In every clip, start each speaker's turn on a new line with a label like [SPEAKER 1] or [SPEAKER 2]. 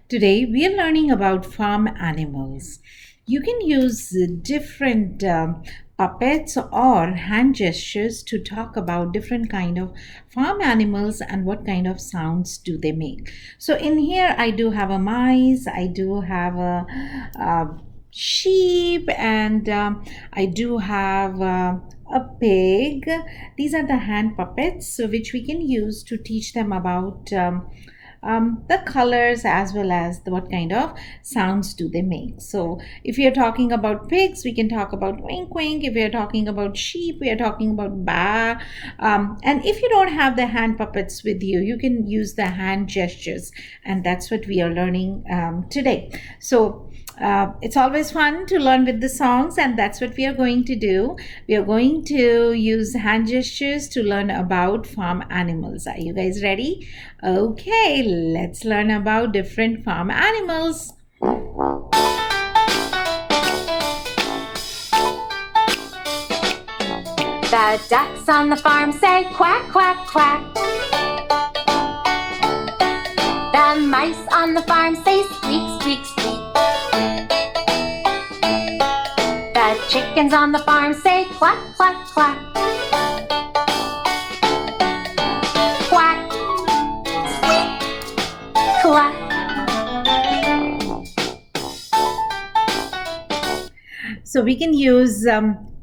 [SPEAKER 1] Today we are learning about farm animals. You can use different puppets or hand gestures to talk about different kind of farm animals and what kind of sounds do they make. So in here I do have a mice, I do have a sheep, and I do have a pig. These are the hand puppets, so which we can use to teach them about the colors as well as what kind of sounds do they make. So if we are talking about pigs, we can talk about wink wink. If we are talking about sheep, we are talking about ba. And if you don't have the hand puppets with you, you can use the hand gestures, and that's what we are learning today. So it's always fun to learn with the songs, and that's what we are going to do. We are going to use hand gestures to learn about farm animals. Are you guys ready? Okay, let's learn about different farm animals.
[SPEAKER 2] The ducks on the farm say quack, quack, quack. The mice on the farm say squeak, squeak, squeak. The chickens on the farm say quack, quack, quack. Quack, squeak, quack.
[SPEAKER 1] So we can use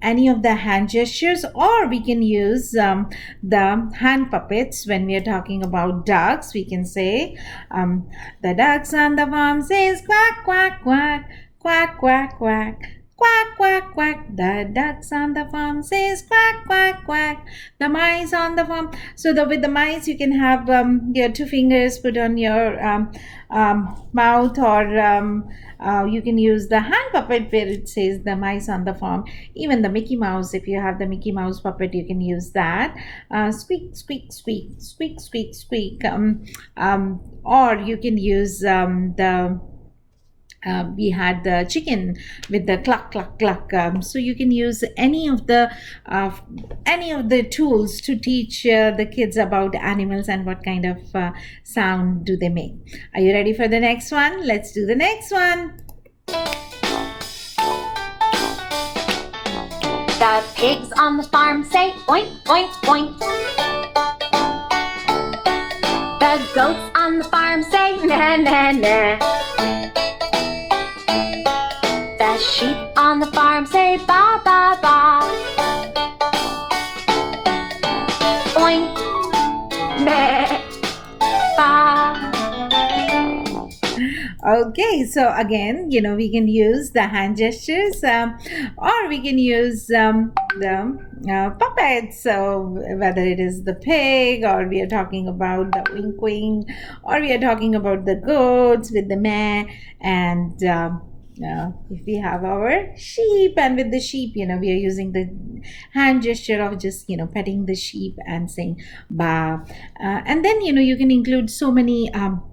[SPEAKER 1] any of the hand gestures, or we can use the hand puppets. When we are talking about ducks, we can say the ducks on the farm says quack, quack, quack, quack, quack, quack. Quack, quack, quack. The ducks on the farm says quack, quack, quack. The mice on the farm. So with the mice, you can have your two fingers put on your mouth, or you can use the hand puppet where it says the mice on the farm. Even the Mickey Mouse, if you have the Mickey Mouse puppet, you can use that. Squeak, squeak, squeak, squeak, squeak, squeak. Or you can use we had the chicken with the cluck cluck cluck. So you can use any of the tools to teach the kids about animals and what kind of sound do they make. Are you ready for the next one? Let's do the next one.
[SPEAKER 2] The pigs on the farm say oink, oink, oink. The goats on the farm say na, na, na. The sheep on the farm say ba, ba, ba. Oink, meh, ba.
[SPEAKER 1] Okay, so again, we can use the hand gestures, or we can use the puppets. So whether it is the pig, or we are talking about the wink wink, or we are talking about the goats with the meh, and if we have our sheep, and with the sheep, we are using the hand gesture of just petting the sheep and saying ba. And then you can include so many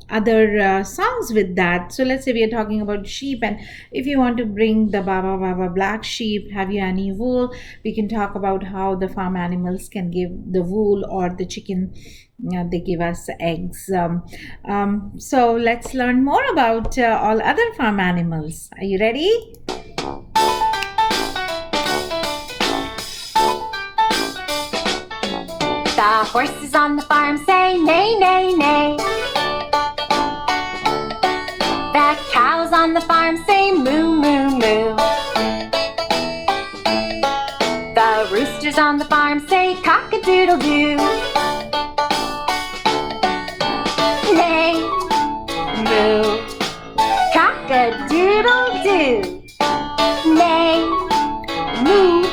[SPEAKER 1] other songs with that. So let's say we are talking about sheep, and if you want to bring the baba baba black sheep, have you any wool, we can talk about how the farm animals can give the wool, or the chicken, they give us eggs. So let's learn more about all other farm animals. Are you ready?
[SPEAKER 2] The horses on the farm say neigh, neigh, neigh. The cows on the farm say moo, moo, moo. The roosters on the farm say cock-a-doodle-doo. Neigh, moo, cock-a-doodle-doo. Neigh, moo,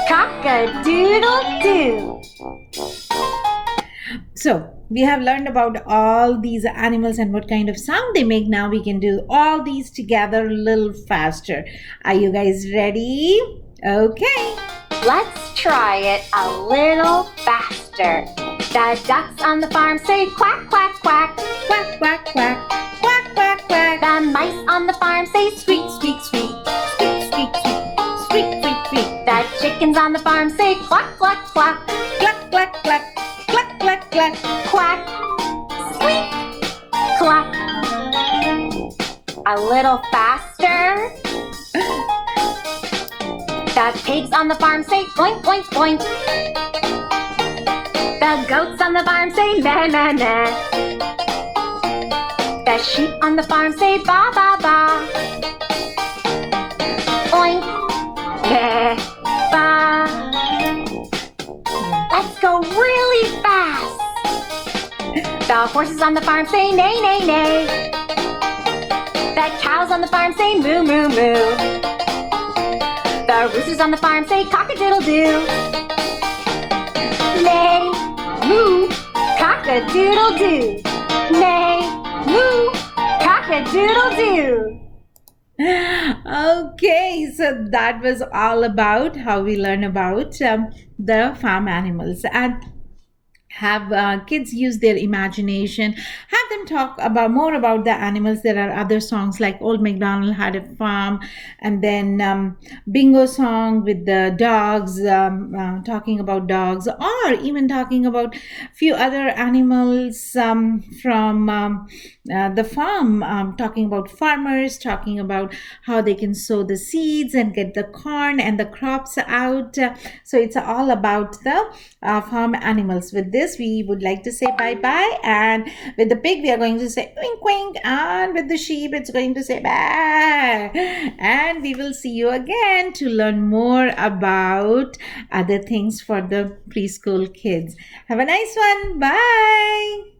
[SPEAKER 2] cock-a-doodle-doo.
[SPEAKER 1] So we have learned about all these animals and what kind of sound they make. Now we can do all these together a little faster. Are you guys ready? Okay.
[SPEAKER 2] Let's try it a little faster. The ducks on the farm say quack, quack, quack.
[SPEAKER 1] Quack, quack, quack. Quack, quack, quack.
[SPEAKER 2] The mice on the farm say squeak, squeak, squeak.
[SPEAKER 1] Squeak, squeak, squeak. Squeak, squeak, squeak.
[SPEAKER 2] The chickens on the farm say cluck, cluck, cluck.
[SPEAKER 1] Cluck, cluck, cluck. Cluck, cluck, cluck.
[SPEAKER 2] Quack, squeak, cluck, a little faster. The pigs on the farm say boink, boink, boink. The goats on the farm say meh, meh, meh. The sheep on the farm say ba, ba, ba. Oink, meh, ba. Let's go really fast. The horses on the farm say neigh, neigh, neigh. The cows on the farm say moo, moo, moo. The roosters on the farm say cock-a-doodle-doo. Neigh, moo, cock-a-doodle-doo. Neigh, moo, cock-a-doodle-doo.
[SPEAKER 1] Okay, so that was all about how we learn about the farm animals, and have kids use their imagination, have them talk about more about the animals. There are other songs like Old MacDonald Had a Farm, and then bingo song with the dogs, talking about dogs, or even talking about few other animals from the farm, talking about farmers, talking about how they can sow the seeds and get the corn and the crops out. So it's all about the farm animals. With this, we would like to say bye bye, and with the pig we are going to say wink wink, and with the sheep it's going to say bye, and we will see you again to learn more about other things for the preschool kids. Have a nice one. Bye.